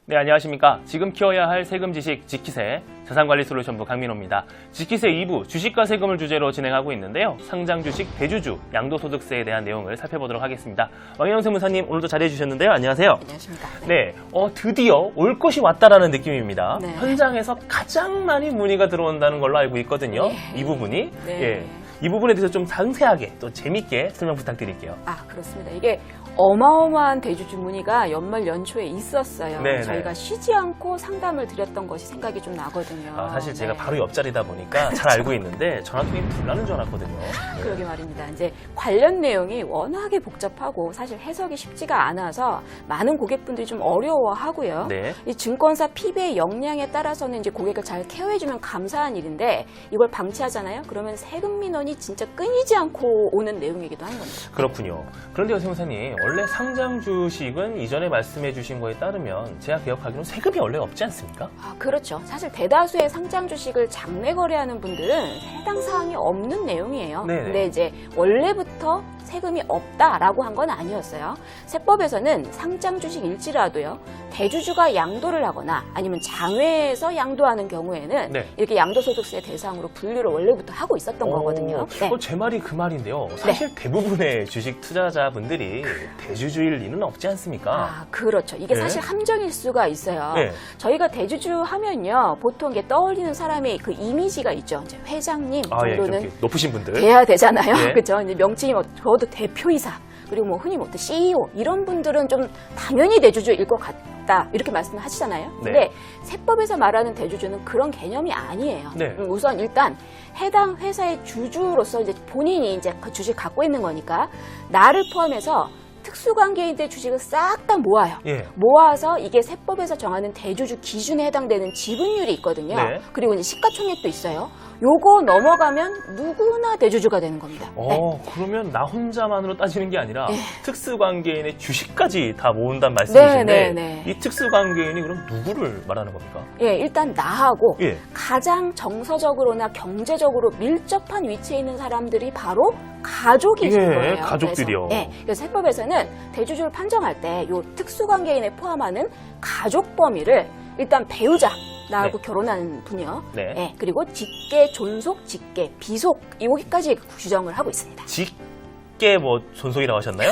네, 안녕하십니까. 지금 키워야 할 세금 지식 지키세 자산관리솔루션부 강민호입니다. 지키세 2부 주식과 세금을 주제로 진행하고 있는데요. 상장 주식, 대주주, 양도소득세에 대한 내용을 살펴보도록 하겠습니다. 왕혜영 세무사님 오늘도 자리해 주셨는데요. 안녕하세요. 안녕하십니까. 네, 드디어 올 것이 왔다라는 느낌입니다. 네. 현장에서 가장 많이 문의가 들어온다는 걸로 알고 있거든요. 네. 이 부분이. 네. 예. 이 부분에 대해서 좀 상세하게 또 재밌게 설명 부탁드릴게요. 그렇습니다. 이게 어마어마한 대주주 문의가 연말 연초에 있었어요. 네네. 저희가 쉬지 않고 상담을 드렸던 것이 생각이 좀 나거든요. 사실 제가 네. 바로 옆자리다 보니까 잘 알고 있는데 전화통이 불나는 줄 알았거든요. 네. 그러게 말입니다. 이제 관련 내용이 워낙에 복잡하고 사실 해석이 쉽지가 않아서 많은 고객분들이 좀 어려워하고요. 네. 이 증권사 PB의 역량에 따라서는 이제 고객을 잘 케어해주면 감사한 일인데 이걸 방치하잖아요. 그러면 세금 민원이 진짜 끊이지 않고 오는 내용이기도 한 겁니다. 그렇군요. 그런데요, 세무사님, 원래 상장 주식은 이전에 말씀해 주신 거에 따르면 제가 기억하기로는 세금이 원래 없지 않습니까? 그렇죠. 사실 대다수의 상장 주식을 장내 거래하는 분들은 해당 사항이 없는 내용이에요. 네네. 근데 이제 원래부터 세금이 없다라고 한 건 아니었어요. 세법에서는 상장 주식일지라도요, 대주주가 양도를 하거나 아니면 장외에서 양도하는 경우에는 네. 이렇게 양도소득세 대상으로 분류를 원래부터 하고 있었던 거거든요. 네. 제 말이 그 말인데요. 사실 대부분의 주식 투자자분들이 대주주일 리는 없지 않습니까? 그렇죠. 이게 네. 사실 함정일 수가 있어요. 네. 저희가 대주주 하면요, 보통 이게 떠올리는 사람의 그 이미지가 있죠. 이제 회장님 예, 정도는 좀 높으신 분들. 돼야 되잖아요. 네. 그렇죠. 이제 명칭이 저도 대표이사 그리고 뭐 흔히 CEO 이런 분들은 좀 당연히 대주주일 것 같다 이렇게 말씀을 하시잖아요. 네. 근데 세법에서 말하는 대주주는 그런 개념이 아니에요. 네. 우선 일단 해당 회사의 주주로서 이제 본인이 이제 그 주식 갖고 있는 거니까 나를 포함해서 특수관계인들의 주식을 싹 다 모아요. 예. 모아서 이게 세법에서 정하는 대주주 기준에 해당되는 지분율이 있거든요. 네. 그리고 이제 시가총액도 있어요. 요거 넘어가면 누구나 대주주가 되는 겁니다. 네. 그러면 나 혼자만으로 따지는 게 아니라 네. 특수관계인의 주식까지 다 모은다는 말씀이신데 네. 이 특수관계인이 그럼 누구를 말하는 겁니까? 예, 일단 나하고 예. 가장 정서적으로나 경제적으로 밀접한 위치에 있는 사람들이 바로 가족이신 예, 거예요. 가족들이요. 그래서 세법에서는 대주주를 판정할 때 요 특수관계인에 포함하는 가족 범위를 일단 배우자 나하고 네. 결혼하는 분이요. 네. 그리고 직계 존속, 직계 비속 여기까지 규정을 하고 있습니다. 직계 존속이라고 하셨나요?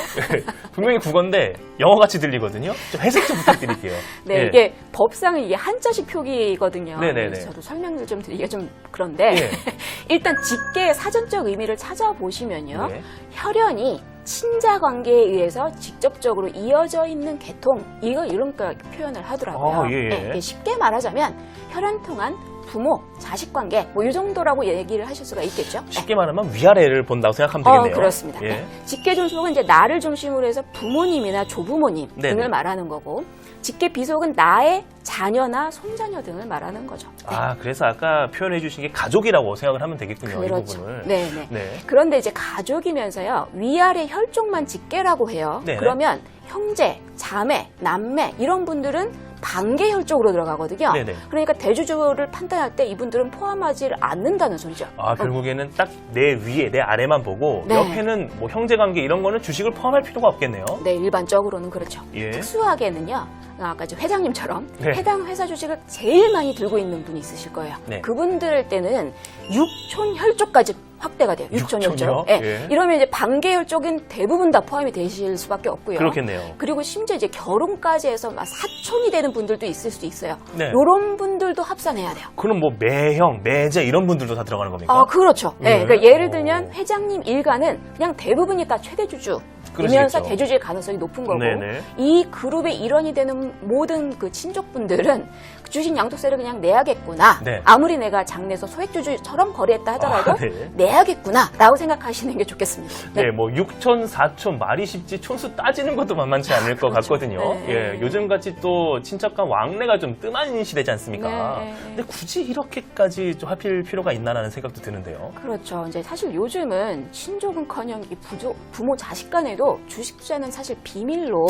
분명히 국어인데 영어같이 들리거든요. 좀 해석 좀 부탁드릴게요. 네, 예. 이게 법상은 이게 한자식 표기거든요. 네네네. 그래서 저도 설명을 좀 드리기가 좀 그런데 예. 일단 직계의 사전적 의미를 찾아보시면요. 네. 혈연이 친자 관계에 의해서 직접적으로 이어져 있는 계통 이런 표현을 하더라고요. 예. 이게 쉽게 말하자면 혈연 통한 부모, 자식 관계 이 정도라고 얘기를 하실 수가 있겠죠. 쉽게 말하면 위아래를 본다고 생각하면 되겠네요. 그렇습니다. 예. 네. 직계 존속은 이제 나를 중심으로 해서 부모님이나 조부모님 네네. 등을 말하는 거고, 직계 비속은 나의 자녀나 손자녀 등을 말하는 거죠. 네. 그래서 아까 표현해 주신 게 가족이라고 생각을 하면 되겠군요. 그렇죠. 이 부분을. 네네. 네. 그런데 이제 가족이면서요, 위아래 혈족만 직계라고 해요. 네네. 그러면 형제, 자매, 남매 이런 분들은 반계 혈족으로 들어가거든요. 네네. 그러니까 대주주를 판단할 때 이분들은 포함하지 않는다는 소리죠. 결국에는 딱 내 위에, 내 아래만 보고 네. 옆에는 형제관계 이런 거는 주식을 포함할 필요가 없겠네요. 네, 일반적으로는 그렇죠. 예. 특수하게는요, 아까 이제 회장님처럼 네. 해당 회사 주식을 제일 많이 들고 있는 분이 있으실 거예요. 네. 그분들 때는 육촌 혈족까지 확대가 돼요. 육촌 육촌이요? 혈족. 네. 예. 이러면 이제 반계 혈족은 대부분 다 포함이 되실 수밖에 없고요. 그렇겠네요. 그리고 심지어 이제 결혼까지 해서 막 사촌이 되는 분들도 있을 수도 있어요. 네. 이런 분들도 합산해야 돼요. 그럼 매형, 매제 이런 분들도 다 들어가는 겁니까? 그렇죠. 네. 네. 그러니까 예를 들면 회장님 일가는 그냥 대부분이 다 최대주주. 이면서 그러시겠죠. 대주주일 가능성이 높은 거고, 네네. 이 그룹의 일원이 되는 모든 그 친족분들은 주식 양도세를 그냥 내야겠구나. 네. 아무리 내가 장내에서 소액주주처럼 거래했다 하더라도 네. 내야겠구나라고 생각하시는 게 좋겠습니다. 네, 6촌, 4촌, 말이 쉽지 촌수 따지는 것도 만만치 않을 것 그렇죠. 같거든요. 네. 예, 요즘같이 또 친척간 왕래가 좀 뜸한 시대지 않습니까? 네. 근데 굳이 이렇게까지 좀 하필 필요가 있나라는 생각도 드는데요. 그렇죠. 이제 사실 요즘은 친족은커녕 이 부모 자식 간에도 주식 투자는 사실 비밀로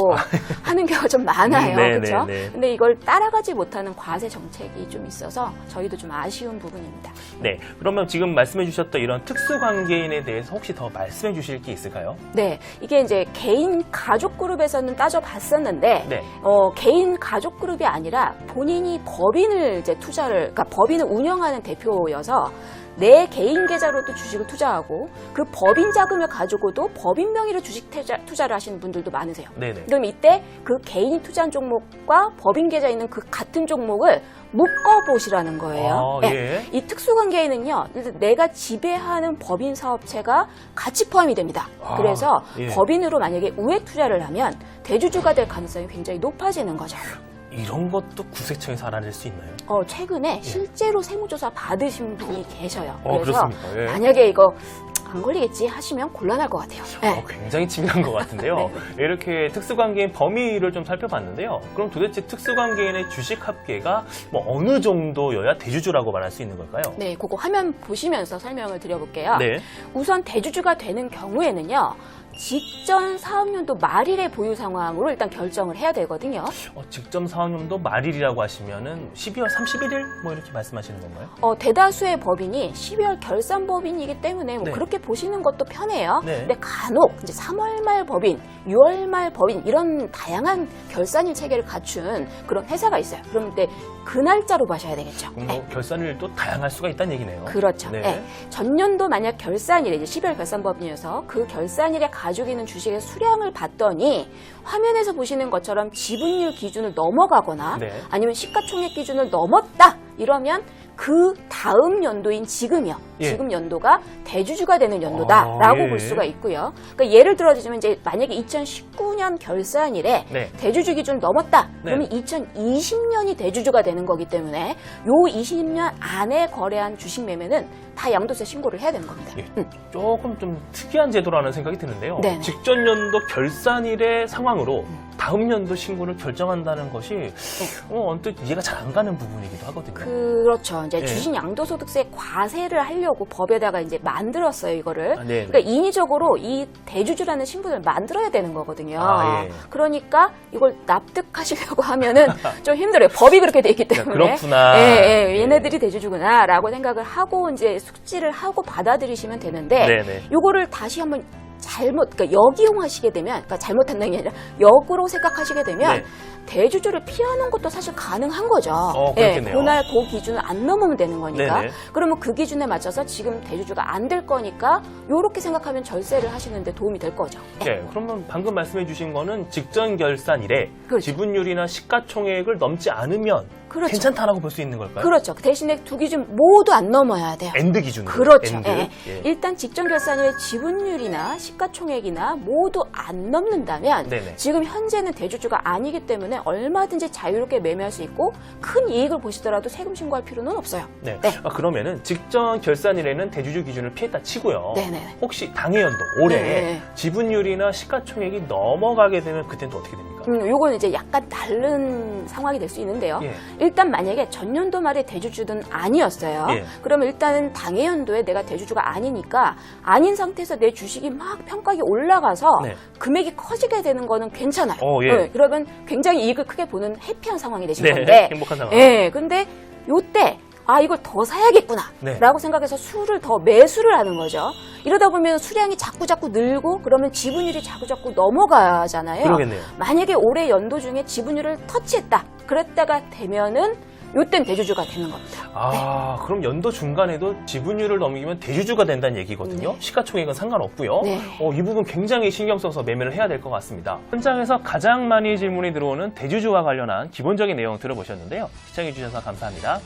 하는 경우가 좀 많아요. 네, 그렇죠? 네, 네. 근데 이걸 따라가지 못하는 과세 정책이 좀 있어서 저희도 좀 아쉬운 부분입니다. 네, 그러면 지금 말씀해 주셨던 이런 특수관계인에 대해서 혹시 더 말씀해 주실 게 있을까요? 네, 이게 이제 개인 가족 그룹에서는 따져봤었는데 네. 개인 가족 그룹이 아니라 본인이 법인을 이제 그러니까 법인을 운영하는 대표여서 내 개인 계좌로도 주식을 투자하고 그 법인 자금을 가지고도 법인 명의로 주식 투자를 하시는 분들도 많으세요. 네네. 그럼 이때 그 개인이 투자한 종목과 법인 계좌에 있는 그 같은 종목을 묶어보시라는 거예요. 아, 예. 이 특수관계에는요, 내가 지배하는 법인 사업체가 같이 포함이 됩니다. 아, 그래서 예. 법인으로 만약에 우회 투자를 하면 대주주가 될 가능성이 굉장히 높아지는 거죠. 이런 것도 국세청에서 알아낼 수 있나요? 최근에 실제로 세무조사 받으신 분이 계셔요. 그래서 그렇습니까? 예. 만약에 이거 안 걸리겠지 하시면 곤란할 것 같아요. 네. 굉장히 치밀한 것 같은데요. 네. 이렇게 특수관계인 범위를 좀 살펴봤는데요. 그럼 도대체 특수관계인의 주식 합계가 뭐 어느 정도여야 대주주라고 말할 수 있는 걸까요? 네, 그거 화면 보시면서 설명을 드려볼게요. 네. 우선 대주주가 되는 경우에는요, 직전 사업년도 말일의 보유 상황으로 일단 결정을 해야 되거든요. 직전 사업년도 말일이라고 하시면은 12월 31일 뭐 이렇게 말씀하시는 건가요? 대다수의 법인이 12월 결산 법인이기 때문에 뭐 네. 그렇게 보시는 것도 편해요. 네. 근데 간혹 이제 3월 말 법인, 6월 말 법인 이런 다양한 결산일 체계를 갖춘 그런 회사가 있어요. 그런데 그 날짜로 봐셔야 되겠죠. 그럼 뭐 결산일도 다양할 수가 있다는 얘기네요. 그렇죠. 네. 네. 전년도 만약 결산일에 이제 12월 결산법인이어서 그 결산일에 가지고 있는 주식의 수량을 봤더니 화면에서 보시는 것처럼 지분율 기준을 넘어가거나 네. 아니면 시가총액 기준을 넘었다 이러면 그 다음 연도인 지금이요. 예. 지금 연도가 대주주가 되는 연도다라고 예. 볼 수가 있고요. 그러니까 예를 들어주면 이제 만약에 2019년 결산일에 네. 대주주 기준을 넘었다. 네. 그러면 2020년이 대주주가 되는 거기 때문에 요 20년 안에 거래한 주식 매매는 다 양도세 신고를 해야 되는 겁니다. 예. 조금 좀 특이한 제도라는 생각이 드는데요. 네네. 직전 연도 결산일의 상황으로 다음 연도 신고를 결정한다는 것이 언뜻 이해가 잘 안 가는 부분이기도 하거든요. 그렇죠. 이제 예. 주식 양도소득세 과세를 하려고 법에다가 이제 만들었어요, 이거를. 아, 네. 그러니까 인위적으로 이 대주주라는 신분을 만들어야 되는 거거든요. 아, 예. 그러니까 이걸 납득하시려고 하면은 좀 힘들어요. 법이 그렇게 돼 있기 때문에. 그렇구나. 예, 얘네들이 대주주구나라고 생각을 하고 이제 숙지를 하고 받아들이시면 되는데 네네. 요거를 다시 한번 그러니까 역이용하시게 되면, 그러니까 잘못한다는 게 아니라 역으로 생각하시게 되면 네. 대주주를 피하는 것도 사실 가능한 거죠. 그렇겠네요. 그날 그 기준을 안 넘으면 되는 거니까. 네네. 그러면 그 기준에 맞춰서 지금 대주주가 안 될 거니까 요렇게 생각하면 절세를 하시는데 도움이 될 거죠. 네, 그러면 방금 말씀해 주신 거는 직전 결산일에 그렇죠. 지분율이나 시가총액을 넘지 않으면 그렇죠. 괜찮다라고 볼 수 있는 걸까요? 그렇죠. 대신에 두 기준 모두 안 넘어야 돼요. 엔드 기준으로. 그렇죠. 엔드. 예. 예. 일단 직전 결산일에 지분율이나 시가총액이나 모두 안 넘는다면 네네. 지금 현재는 대주주가 아니기 때문에 얼마든지 자유롭게 매매할 수 있고 큰 이익을 보시더라도 세금 신고할 필요는 없어요. 네. 네. 그러면은 직전 결산일에는 대주주 기준을 피했다 치고요. 네네. 혹시 당해 연도 올해 네. 지분율이나 시가총액이 넘어가게 되면 그때는 또 어떻게 됩니까? 요거는 이제 약간 다른 상황이 될 수 있는데요. 예. 일단 만약에 전년도 말에 대주주는 아니었어요. 예. 그러면 일단은 당해 연도에 내가 대주주가 아니니까 아닌 상태에서 내 주식이 막 평가가 올라가서 네. 금액이 커지게 되는 거는 괜찮아요. 예. 그러면 굉장히 이익을 크게 보는 해피한 상황이 되신 네, 건데. 행복한 상황. 예. 근데 요때 이걸 더 사야겠구나 네. 라고 생각해서 수를 더 매수를 하는 거죠. 이러다 보면 수량이 자꾸 늘고 그러면 지분율이 자꾸 넘어가잖아요. 그러겠네요. 만약에 올해 연도 중에 지분율을 터치했다. 그랬다가 되면은 요땐 대주주가 되는 겁니다. 그럼 연도 중간에도 지분율을 넘기면 대주주가 된다는 얘기거든요. 네. 시가총액은 상관없고요. 네. 이 부분 굉장히 신경 써서 매매를 해야 될 것 같습니다. 현장에서 가장 많이 질문이 들어오는 대주주와 관련한 기본적인 내용 들어보셨는데요. 시청해주셔서 감사합니다.